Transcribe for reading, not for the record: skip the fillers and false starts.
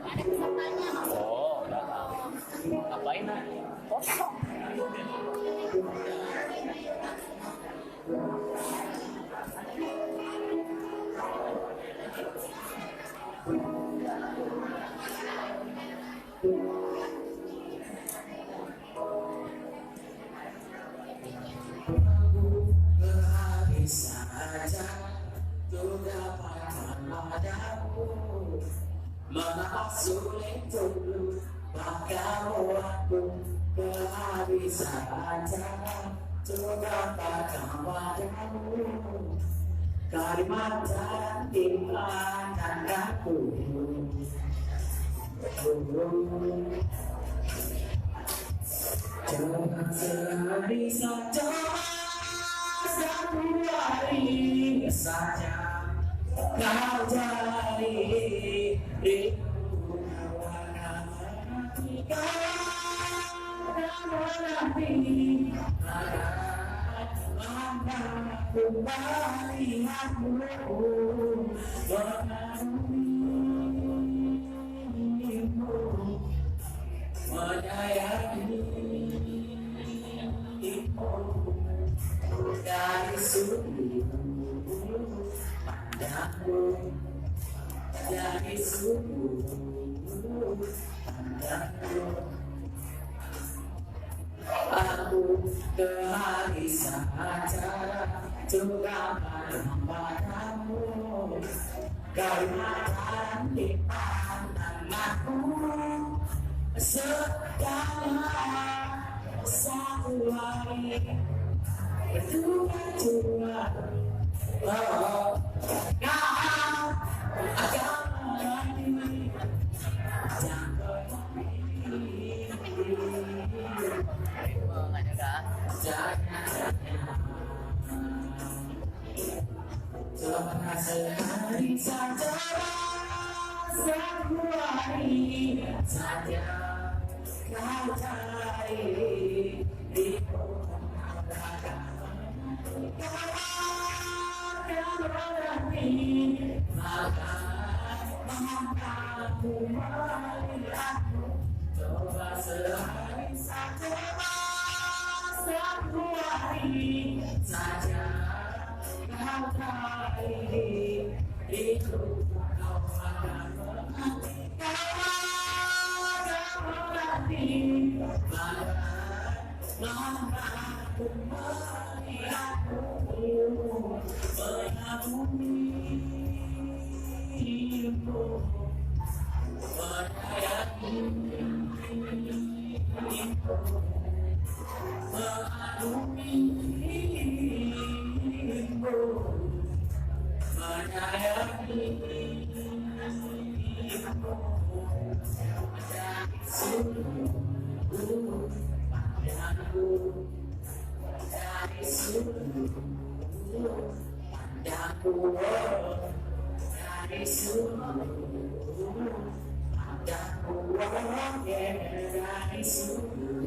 Ada pesertanya. Oh, datang. Ngapain? Kosong. Bisa saja ku dapatkan padamu, menolak sulit dulu, bahkan waktu kehabisan aja ku dapatkan padamu, kalimantan iman dan aku. Jangan bisa satu hari saja kau jadi diriku, warna menanti aku melihatmu mengagumimu, menyayangimu dari sudut pandangmu, dari sudut pandangmu. Aku kehabisan cara juga padamu, karena di pandangku segala satu hari berdua, oh, kau akan menjadi yang cuma sehari saja, satu hari saja kau cari di aku melihatmu, coba sehari saja, satu hari saja kau cari itu, kau akan mengerti, kau akan mengerti, maka aku melihatmu mengagumimu, dari sudut pandangku, dari sudut